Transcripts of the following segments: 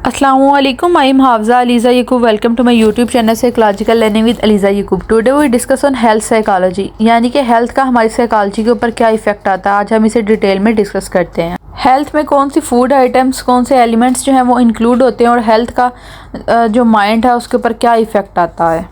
Assalamualaikum. I am Hafza Aliza Yaqub. Welcome to my YouTube channel Psychological Learning with Aliza Yaqub. Today we discuss on health psychology, यानी कि health का हमारी psychology के ऊपर क्या effect आता है। आज हम इसे डिटेल में डिस्कस करते हैं। हेल्थ में कौन सी फूड आइटम्स, कौन से एलिमेंट्स जो हैं वो इंक्लूड होते हैं और हेल्थ का जो माइंड है उसके ऊपर क्या इफेक्ट आता है।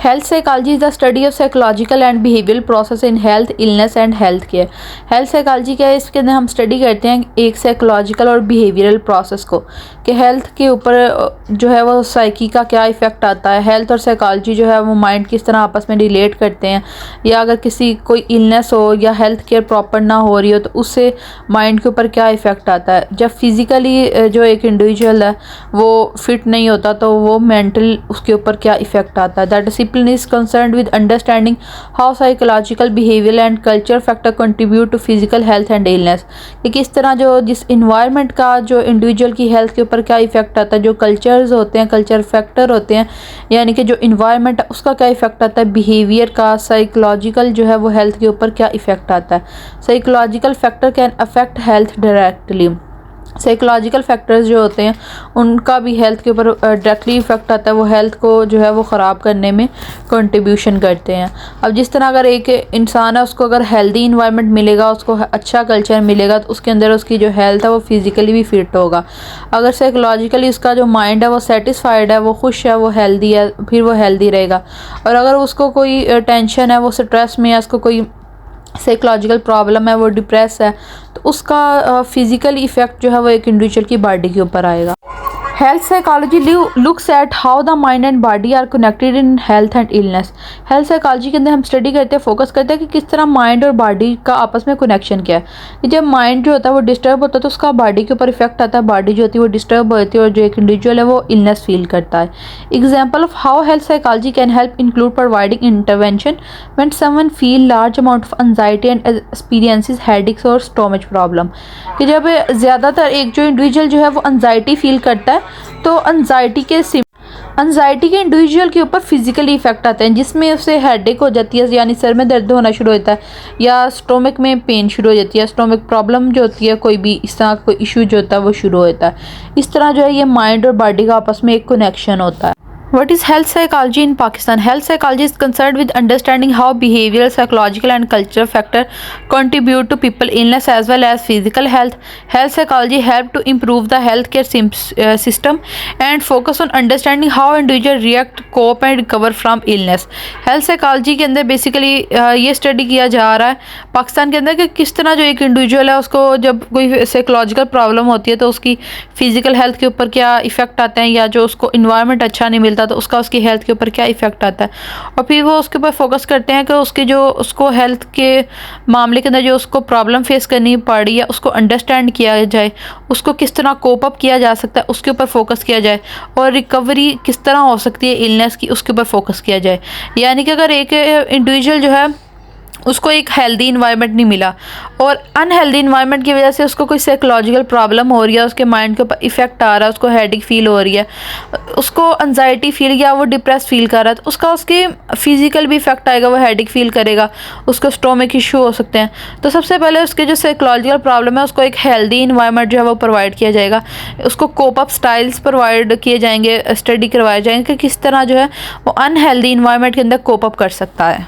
Health psychology is the study of psychological and behavioural process in health, illness and health care. Health psychology क्या है, इसके अंदर हम स्टडी करते हैं एक साइकोलॉजिकल और बिहेवियरल प्रोसेस को, कि हेल्थ के ऊपर जो है वो साइकी का क्या इफ़ेक्ट आता है। हेल्थ और साइकोलॉजी जो है वो माइंड किस तरह आपस में रिलेट करते हैं, या अगर किसी कोई इलनेस हो या हेल्थ केयर प्रॉपर ना हो रही हो तो उससे माइंड के ऊपर क्या इफ़ेक्ट आता है। जब फिज़िकली जो एक इंडिविजुअल है वो फिट नहीं होता तो वो मेंटल उसके ऊपर क्या इफ़ेक्ट आता है। That discipline is concerned with understanding how psychological, behavioral and cultural factor contribute to physical health and illness। कि किस तरह जो जिस environment का जो इंडिविजुअल की हेल्थ के ऊपर क्या इफेक्ट आता है, जो कल्चर्स होते हैं, कल्चर फैक्टर होते हैं, यानी कि जो इन्वायरमेंट है उसका क्या इफेक्ट आता है, बिहेवियर का, साइकोलॉजिकल जो है वो हेल्थ के ऊपर क्या इफेक्ट आता है। Psychological factor can affect health directly. Psychological factors जो होते हैं उनका भी हेल्थ के ऊपर डायरेक्टली इफेक्ट आता है, वो हेल्थ को जो है वो ख़राब करने में कंट्रीब्यूशन करते हैं। अब जिस तरह अगर एक इंसान है उसको अगर हेल्दी इन्वायरमेंट मिलेगा, उसको अच्छा कल्चर मिलेगा तो उसके अंदर उसकी जो हेल्थ है वो फिज़िकली भी फिट होगा। अगर साइकोलॉजिकली उसका जो माइंड है वो सेटिस्फाइड है, वो खुश है, वो हेल्दी है, फिर वो हेल्दी रहेगा। और अगर उसको कोई टेंशन है, वो स्ट्रेस में है, उसको कोई साइकोलॉजिकल प्रॉब्लम है, वो डिप्रेस है, तो उसका फिज़िकल इफ़ेक्ट जो है वो एक इंडिविजुअल की बॉडी के ऊपर आएगा। Health psychology looks at how the mind and body are connected in health and illness. Health psychology के अंदर हम स्टडी करते हैं, फोकस करते हैं कि किस तरह माइंड और बॉडी का आपस में कनेक्शन क्या है। कि जब माइंड जो होता है वो डिस्टर्ब होता है तो उसका बॉडी के ऊपर इफेक्ट आता है, बॉडी जो होती है वो डिस्टर्ब होती है और जो एक इंडिविजुअल है वो इलनेस फील करता है। Example of how health psychology can help include providing intervention when someone feel large amount of anxiety and experiences headaches और स्टोमच प्रॉब्लम। कि जब ज़्यादातर एक जो इंडिविजुअल जो है वो एंजाइटी फील करता है तो एंजाइटी के इंडिविजुअल के ऊपर फिजिकली इफेक्ट आते हैं, जिसमें उसे हेडेक हो जाती है, यानी सर में दर्द होना शुरू होता है, या स्टोमक में पेन शुरू हो जाती है, स्टोमक प्रॉब्लम जो होती है, कोई भी इस तरह कोई इशू जो होता है वो शुरू होता है। इस तरह जो है ये माइंड और बॉडी का आपस में एक कनेक्शन होता है। What is health psychology in Pakistan? Health psychology is concerned with understanding how behavioral, psychological and cultural factors contribute to people illness as well as physical health. Health psychology help to improve the healthcare system and focus on understanding how individuals react, cope and recover from illness. Health psychology के अंदर basically ये study किया जा रहा है पाकिस्तान के अंदर कि किस तरह जो एक इंडिविजुअल है उसको जब कोई साइकोलॉजिकल प्रॉब्लम होती है तो उसकी फ़िज़िकल हेल्थ के ऊपर क्या इफ़ेक्ट आते हैं, या जो उसको इन्वायरमेंट अच्छा नहीं मिलता तो उसका उसकी हेल्थ के ऊपर क्या इफ़ेक्ट आता है। और फिर वो उसके ऊपर फोकस करते हैं कि उसके जो उसको हेल्थ के मामले के अंदर जो उसको प्रॉब्लम फेस करनी पड़ रही है उसको अंडरस्टैंड किया जाए, उसको किस तरह कोप अप किया जा सकता है उसके ऊपर फोकस किया जाए, और रिकवरी किस तरह हो सकती है इलनेस की उसके ऊपर फोकस किया जाए। यानी कि अगर एक इंडिविजुअल जो है उसको एक हेल्दी इन्वायरमेंट नहीं मिला और अनहेल्दी इन्वायरमेंट की वजह से उसको कोई साइकोलॉजिकल प्रॉब्लम हो रही है, उसके माइंड के ऊपर इफेक्ट आ रहा है, उसको हेडेक फील हो रही है, उसको एंजाइटी फील या वो डिप्रेस फील कर रहा है, तो उसका उसके फिजिकल भी इफेक्ट आएगा, वो हेडेक फील करेगा, उसको स्टोमक इशू हो सकते हैं। तो सबसे पहले उसके जो साइकोलॉजिकल प्रॉब्लम है उसको एक हेल्दी इन्वायरमेंट जो है वो प्रोवाइड किया जाएगा, उसको कोप अप स्टाइल्स प्रोवाइड किए जाएंगे, स्टडी करवाए जाएंगे कि किस तरह जो है वो अनहेल्दी इन्वायरमेंट के अंदर कोप अप कर सकता है।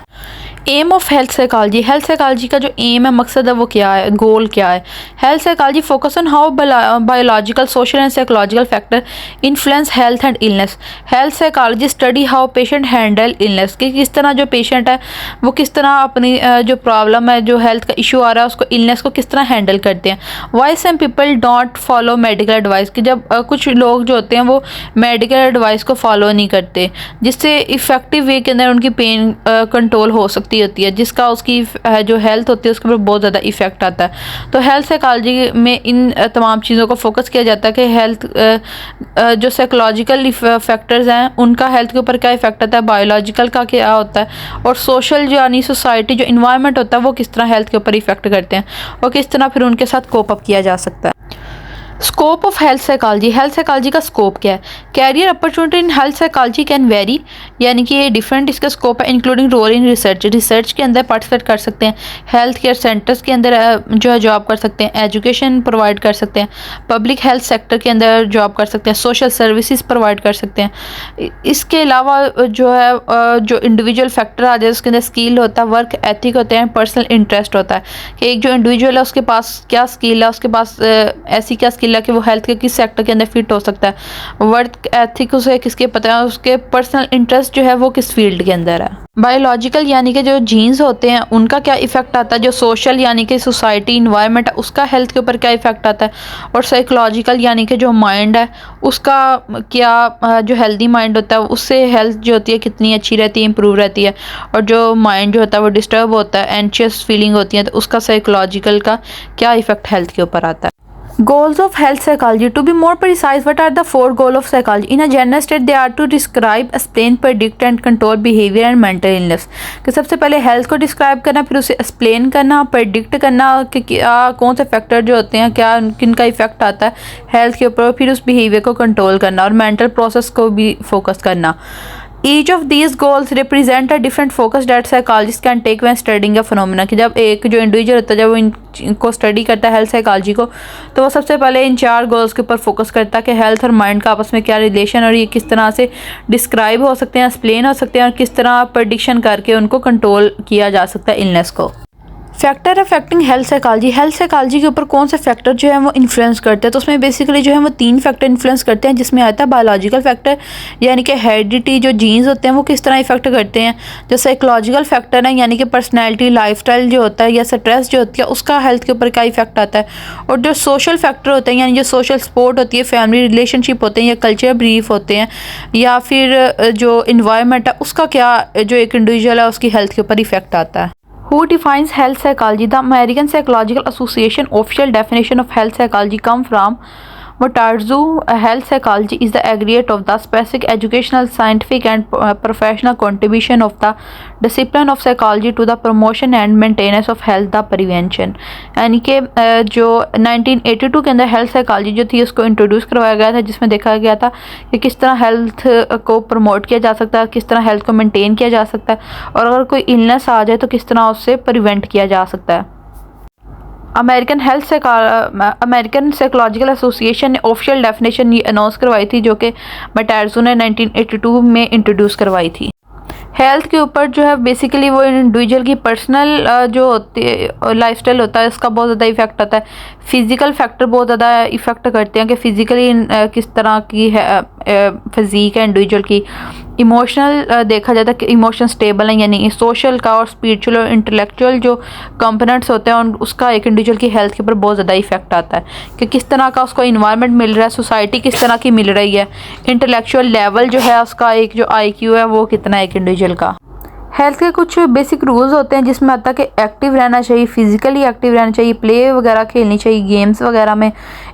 Aim of health psychology, health psychology का जो एम है, मकसद है, वो क्या है, गोल क्या है। Health psychology focus on how biological, social and psychological factor influence health and illness. Health psychology study how patient handle illness, कि किस तरह जो पेशेंट है वो किस तरह अपनी जो प्रॉब्लम है, जो हेल्थ का इशू आ रहा है उसको, इलनेस को किस तरह हैंडल करते हैं। Why some people don't follow medical advice, कि जब कुछ लोग जो होते हैं वो मेडिकल एडवाइस को फॉलो नहीं करते, जिससे इफ़ेक्टिव वे के अंदर उनकी पेन कंट्रोल हो सकती होती है, जिसका उसकी जो हेल्थ होती है उसके ऊपर बहुत ज़्यादा इफेक्ट आता है। तो हेल्थ साइकोलॉजी में इन तमाम चीज़ों को फोकस किया जाता है कि हेल्थ जो साइकोलॉजिकल फैक्टर्स हैं उनका हेल्थ के ऊपर क्या इफेक्ट आता है, बायोलॉजिकल का क्या होता है, और सोशल जो यानी सोसाइटी जो इन्वायरमेंट होता है वो किस तरह हेल्थ के ऊपर इफेक्ट करते हैं और किस तरह फिर उनके साथ कोप अप किया जा सकता है। स्कोप ऑफ हेल्थ साइकोलॉजी का स्कोप क्या है? Career opportunity in health psychology can vary, यानी कि ये डिफरेंट इसका स्कोप है, इंक्लूडिंग रोल इन रिसर्च के अंदर पार्टिसिपेट कर सकते हैं, हेल्थ केयर सेंटर्स के अंदर जो है जॉब कर सकते हैं, एजुकेशन प्रोवाइड कर सकते हैं, पब्लिक हेल्थ सेक्टर के अंदर जॉब कर सकते हैं, सोशल सर्विसेज प्रोवाइड कर सकते हैं। इसके अलावा जो है जो इंडिविजुअल फैक्टर आ जाए उसके अंदर स्किल होता है, वर्क एथिक होते हैं, पर्सनल इंटरेस्ट होता है कि एक जो इंडिविजुअल है उसके पास क्या स्किल है, उसके पास ऐसी क्या स्किल है कि वो हेल्थ के किस सेक्टर के अंदर फिट हो सकता है, वर्क एथिक उसे किसके पता है, उसके पर्सनल इंटरेस्ट जो है वो किस फील्ड के अंदर है। बायोलॉजिकल यानी कि जो जीन्स होते हैं उनका क्या इफेक्ट आता है, जो सोशल यानी कि सोसाइटी इन्वायरमेंट है उसका हेल्थ के ऊपर क्या इफेक्ट आता है, और साइकोलॉजिकल यानी कि जो माइंड है उसका क्या जो हेल्दी माइंड होता है उससे हेल्थ जो होती है कितनी अच्छी रहती है, इंप्रूव रहती है, और जो माइंड जो होता है वो डिस्टर्ब होता है, एंशियस फीलिंग होती है, तो उसका साइकोलॉजिकल का क्या इफेक्ट हेल्थ के ऊपर आता है। Goals of health psychology. To be more precise, what are the four goals of psychology? In a general state, they are to describe, explain, predict and control behavior and mental illness. कि सबसे पहले health को describe करना, फिर उसे explain करना, predict करना कि क्या कौन से फैक्टर जो होते हैं क्या किन का इफेक्ट आता है हेल्थ के ऊपर, फिर उस बिहेवियर को कंट्रोल करना और मेंटल प्रोसेस को भी फोकस करना। Each of these goals represent a different focus that psychologists can take when studying a phenomena. कि जब एक जो इंडिविजुअल होता है जब वो इनको स्टडी करता है हेल्थ साइकोलॉजी को, तो वो सबसे पहले इन 4 गोल्स के ऊपर फोकस करता है कि हेल्थ और माइंड का आपस में क्या रिलेशन और ये किस तरह से डिस्क्राइब हो सकते हैं, एक्सप्लेन हो सकते हैं और किस तरह प्रेडिक्शन करके उनको कंट्रोल किया जा सकता है इलनेस को। फैक्टर अफेक्टिंग हेल्थ साइकोलॉजी के ऊपर कौन से फैक्टर जो है वो इन्फ्लुएंस करते हैं, तो उसमें बेसिकली जो है वो 3 फैक्टर इन्फ्लुएंस करते हैं, जिसमें आता है बायोलॉजिकल फैक्टर यानी कि हेरिडिटी, जो जीन्स होते हैं वो किस तरह इफेक्ट करते हैं, जो साइकोलॉजिकल फैक्टर है यानी कि पर्सनैलिटी, लाइफस्टाइल जो होता है या स्ट्रेस जो होती है उसका हेल्थ के ऊपर क्या इफेक्ट आता है, और जो सोशल फैक्टर होते हैं यानी जो सोशल सपोर्ट होती है, फैमिली रिलेशनशिप होते हैं या कल्चर बिलीफ होते हैं, या फिर जो इन्वायरमेंट है उसका क्या जो एक इंडिविजुअल है उसकी हेल्थ के ऊपर इफेक्ट आता है। Who defines health psychology? The American Psychological Association official definition of health psychology come from Motarzu. Health psychology is the aggregate of the specific educational, scientific and professional contribution of the discipline of psychology to the promotion and maintenance of health, the prevention. यानी कि जो 1982 के अंदर health psychology जो थी उसको introduce करवाया गया था, जिसमें देखा गया था कि किस तरह हेल्थ को प्रमोट किया जा सकता है, किस तरह हेल्थ को मेंटेन किया जा सकता है, और अगर कोई इलनेस आ जाए तो किस तरह उससे प्रिवेंट किया जा सकता है। अमेरिकन साइकोलॉजिकल एसोसिएशन ने ऑफिशियल डेफिनेशन ये अनाउंस करवाई थी, जो कि मटारजू ने 1982 में इंट्रोड्यूस करवाई थी। हेल्थ के ऊपर जो है बेसिकली वो इंडिविजुअल की पर्सनल जो होती है लाइफस्टाइल होता है उसका बहुत ज़्यादा इफेक्ट आता है, फिज़िकल फैक्टर बहुत ज़्यादा इफेक्ट करते हैं कि फिज़िकली किस तरह की है फिज़ीक है इंडिविजुअल की, इमोशनल देखा जाता है कि इमोशन स्टेबल है यानी सोशल का, और स्पिरिचुअल और इंटेलेक्चुअल जो कंपोनेंट्स होते हैं उसका एक इंडिविजुअल की हेल्थ के ऊपर बहुत ज़्यादा इफेक्ट आता है कि किस तरह का उसको इन्वायरमेंट मिल रहा है, सोसाइटी किस तरह की मिल रही है, इंटेलेक्चुअल लेवल जो है उसका एक जो IQ है वो कितना है एक इंडिविजुअल का। हेल्थ के कुछ बेसिक रूल्स होते हैं जिसमें आता है कि एक्टिव रहना चाहिए, फिजिकली एक्टिव रहना चाहिए, प्ले वगैरह खेलनी चाहिए, गेम्स वगैरह में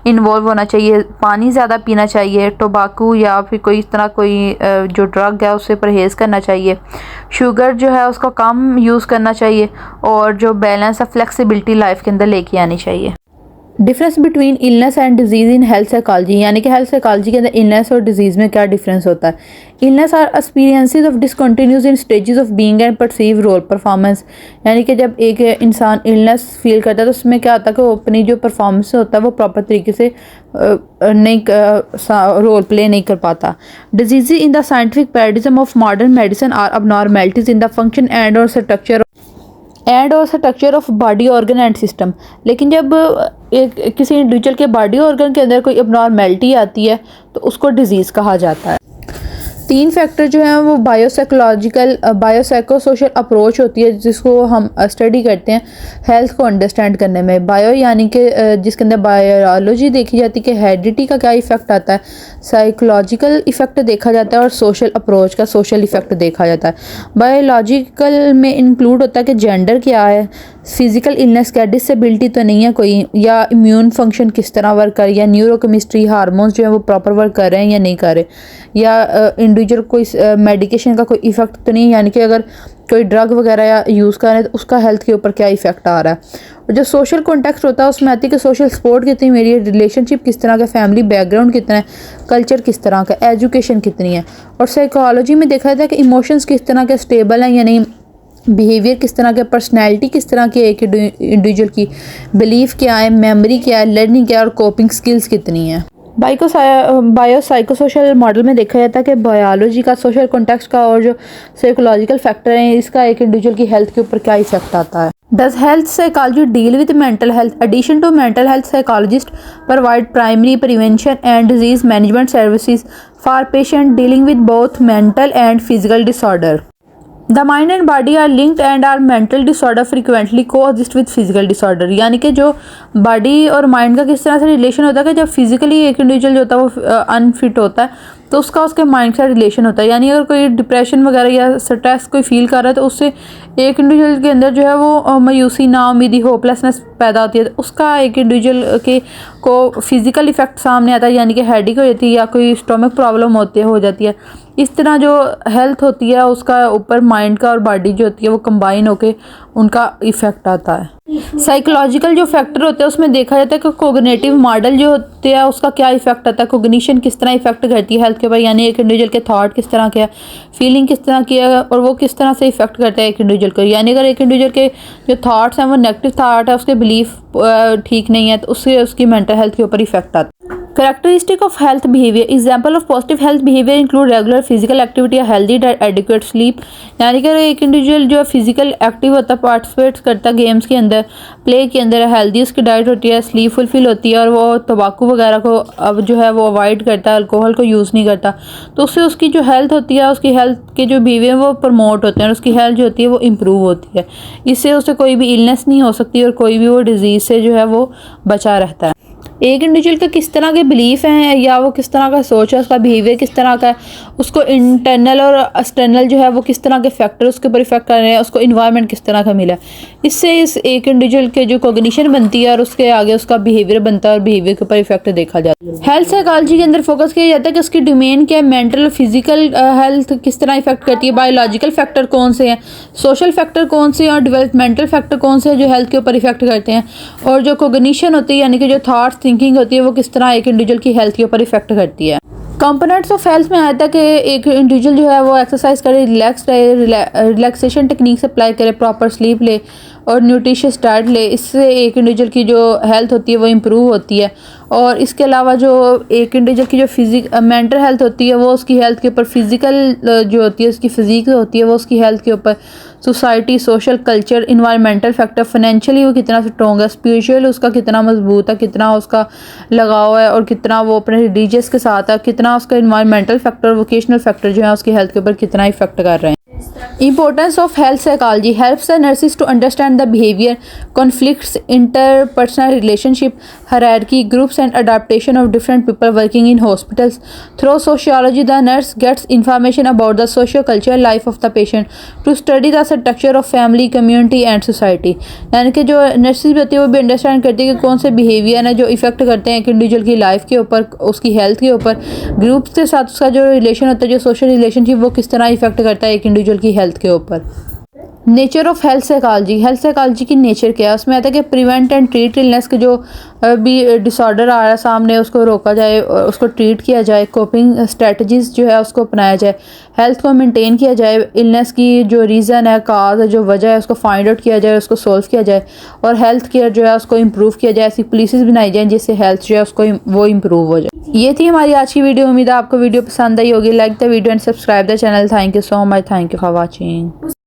इन्वॉल्व होना चाहिए, पानी ज़्यादा पीना चाहिए, टोबाकू या फिर कोई इस तरह कोई जो ड्रग है उससे परहेज़ करना चाहिए, शुगर जो है उसका कम यूज़ करना चाहिए, और जो बैलेंस है फ्लेक्सिबिलिटी लाइफ के अंदर लेके आनी चाहिए। Difference between illness and disease in health psychology, यानी कि हेल्थ साइकोलॉजी के अंदर इलनेस और डिजीज़ में क्या डिफरेंस होता है। Illness are experiences of discontinuous in stages of being and perceive role performance, यानी कि जब एक इंसान इलनेस फील करता है तो उसमें क्या होता है कि वो अपनी जो परफॉर्मेंस होता है वो प्रॉपर तरीके से नहीं रोल प्ले नहीं कर पाता। Diseases in the scientific paradigm of modern medicine are abnormalities in the function and और structure of body organ and system, लेकिन जब एक किसी इंडिविजुअल के बॉडी ऑर्गन के अंदर कोई अबनॉर्मैलिटी आती है तो उसको डिजीज़ कहा जाता है। 3 फैक्टर जो हैं वो बायोसाइकोसोशल अप्रोच होती है जिसको हम स्टडी करते हैं हेल्थ को अंडरस्टैंड करने में। बायो यानी कि जिसके अंदर बायोलॉजी देखी जाती है कि हेरिडिटी का क्या इफ़ेक्ट आता है, साइकोलॉजिकल इफ़ेक्ट देखा जाता है, और सोशल अप्रोच का सोशल इफ़ेक्ट देखा जाता है। बायोलॉजिकल में इंक्लूड होता है कि जेंडर क्या है, फिज़िकल इलनेस क्या, डिसेबिलिटी तो नहीं है कोई, या इम्यून फंक्शन किस तरह वर्क कर, या न्यूरोकेमिस्ट्री हार्मोन्स जो है वो प्रॉपर वर्क कर रहे हैं या नहीं कर रहे, या इंडिविजुअल कोई मेडिकेशन का कोई इफ़ेक्ट तो नहीं, यानी कि अगर कोई ड्रग वगैरह यूज़ कर रहे हैं तो उसका हेल्थ के ऊपर क्या इफ़ेक्ट आ रहा है, और जो सोशल कॉन्टेक्स्ट होता है उसमें आती है कि सोशल सपोर्ट कितनी मेरी है, रिलेशनशिप किस तरह का, फैमिली बैकग्राउंड कितना है, कल्चर किस तरह का, एजुकेशन कितनी है। और साइकोलॉजी में देखा जाता है कि इमोशंस किस तरह के स्टेबल हैं या नहीं, बिहेवियर किस तरह के, पर्सनैलिटी किस तरह की है एक इंडिविजुअल की, बिलीफ क्या है, मेमोरी क्या है, लर्निंग क्या है और कोपिंग स्किल्स कितनी है। बायोसाइकोसोशल मॉडल में देखा जाता है कि बायोलॉजी का, सोशल कॉन्टेक्स्ट का और जो साइकोलॉजिकल फैक्टर हैं इसका एक इंडिविजुअल की हेल्थ के ऊपर क्या इफेक्ट आता है। Does health psychology deal with mental health? Addition to mental health, psychologists provide primary prevention and disease management services for patients dealing with both mental and physical disorder. The mind and body are linked and our mental disorder frequently coexist with physical disorder. यानी कि जो body और mind का किस तरह से relation होता है कि जब फिजिकली एक इंडिविजुअल जो होता है वो अनफिट होता है तो उसका उसके माइंड से रिलेशन होता है। यानी अगर कोई डिप्रेशन वगैरह या स्ट्रेस कोई फील कर रहा है तो उससे एक इंडिविजुअल के अंदर जो है वो मायूसी, नाउमीदी, होपलेसनेस पैदा होती है। तो उसका एक इंडिविजुअल के को फिजिकल इफेक्ट सामने आता है, यानी कि हेडेक हो जाती है या कोई स्टोमक प्रॉब्लम हो जाती है। इस तरह जो हेल्थ होती है उसका ऊपर माइंड का और बॉडी जो होती है वो कंबाइन होके उनका इफेक्ट आता है। साइकोलॉजिकल जो फैक्टर होते हैं उसमें देखा जाता है कि कोग्निटिव मॉडल जो होते हैं उसका क्या इफेक्ट आता है, कोग्निशन किस तरह इफेक्ट करती है हेल्थ के ऊपर, यानी एक इंडिविजुअल के थॉट किस तरह के है, फीलिंग किस तरह की है और वो किस तरह से इफेक्ट करता है एक इंडिविजुअल को। यानी अगर एक इंडिविजुअल के जो थॉट्स हैं वो नेगेटिव थॉट है, उसके बिलीफ ठीक नहीं है तो उससे उसकी मेंटल हेल्थ के ऊपर इफेक्ट आता है। Characteristic of health behavior. Example of positive health behavior include regular physical activity, healthy diet, adequate sleep. यानी कि एक इंडिविजुअल जो फिजिकल एक्टिव होता है, पार्टिसिपेट करता है गेम्स के अंदर, प्ले के अंदर, हेल्दी उसकी डाइट होती है, स्लीप फुलफिल होती है और वो तंबाकू वगैरह को अब जो है वो अवॉइड करता है, अल्कोहल को यूज़ नहीं करता, तो उससे उसकी जो हेल्थ होती है, उसकी हेल्थ के जो बिहेवियर वो प्रमोट होते हैं और उसकी हेल्थ जो होती है वो इम्प्रूव होती है। इससे उसे कोई भी इलनेस नहीं हो सकती और कोई भी वो डिजीज़ से जो है वो बचा रहता है। एक इंडिविजुअल के किस तरह के बिलीफ हैं या वो किस तरह का सोच है, उसका बिहेवियर किस तरह का है, उसको इंटरनल और एक्सटर्नल जो है वो किस तरह के फैक्टर उसके ऊपर इफेक्ट कर रहे हैं, उसको इन्वायरमेंट किस तरह का मिला है, इससे इस एक इंडिविजुअल के जो कॉग्निशन बनती है और उसके आगे उसका बिहेवियर बनता है और बिहेवियर के ऊपर इफेक्ट देखा जाता है। हेल्थ साइकोलॉजी के अंदर फोकस किया जाता है कि उसकी डोमेन क्या है, मेंटल और फिजिकल हेल्थ किस तरह इफेक्ट करती है, बायोलॉजिकल फैक्टर कौन से हैं, सोशल फैक्टर कौन से हैं और डेवलपमेंटल फैक्टर कौन से हैं जो हेल्थ के ऊपर इफेक्ट करते हैं, और जो कॉग्निशन होती है यानी कि जो थॉट्स थिंकिंग होती है वो किस तरह एक इंडिविजुअल की हेल्थ के ऊपर इफेक्ट करती है। कंपोनेंट्स ऑफ हेल्थ में आता है कि एक इंडिविजुअल जो है वो एक्सरसाइज करे, रिलैक्स रहे, रिलैक्सेशन टेक्निक्स अप्लाई करे, प्रॉपर स्लीप ले और न्यूट्रिशियस डाइट ले। इससे एक इंडिविजुअल की जो हेल्थ होती है वो इम्प्रूव होती है। और इसके अलावा जो एक इंडिविजुअल की जो मेंटल हेल्थ होती है वो उसकी हेल्थ के ऊपर, फिजिकल जो होती है उसकी फिजिक होती है वो उसकी हेल्थ के ऊपर, society, social, culture, environmental factor, financially वो कितना स्ट्रॉन्ग है, स्पिरिचुअल उसका कितना मजबूत है, कितना उसका लगाव है और कितना वो अपने रिलीजियस के साथ है, कितना उसका इन्वायरमेंटल फैक्टर, वोकेशनल फैक्टर जो है उसकी हेल्थ के ऊपर कितना इफेक्ट कर रहे हैं। Importance of health psychology helps the nurses to understand the behavior, conflicts, interpersonal relationship, hierarchy, groups and adaptation of different people working in hospitals. Through sociology, the nurse gets information about the socio-cultural life of the patient to study the structure of family, community and society. यानी कि जो nurses भी होती है वो भी understand करती है कि कौन से बिहेवियर हैं जो इफेक्ट करते हैं एक इंडिविजुअल की लाइफ के ऊपर, उसकी हेल्थ के ऊपर, ग्रुप्स के साथ उसका जो रिलेशन होता है, जो सोशल रिलेशनशिप वो किस तरह इफेक्ट करता है एक इंडिविजुअल की हेल्थ के ऊपर। Nature of health psychology, health psychology की नेचर क्या है, उसमें आता है कि प्रिवेंट एंड ट्रीट इलनेस के जो भी डिसऑर्डर आ रहा है सामने उसको रोका जाए, उसको ट्रीट किया जाए, कोपिंग स्ट्रेटजीज जो है उसको अपनाया जाए, हेल्थ को मेंटेन किया जाए, इलनेस की जो रीज़न है, काज है, जो वजह है उसको फाइंड आउट किया जाए, उसको सोल्व किया जाए और हेल्थ केयर जो है उसको इम्प्रूव किया जाए, ऐसी पॉलिसीज बनाई जाए जिससे हेल्थ जो है उसको वो इम्प्रूव हो जाए। ये थी हमारी आज की वीडियो। उम्मीद है आपको वीडियो पसंद आई होगी। Like the video and subscribe the channel. Thank you so much. Thank you for watching.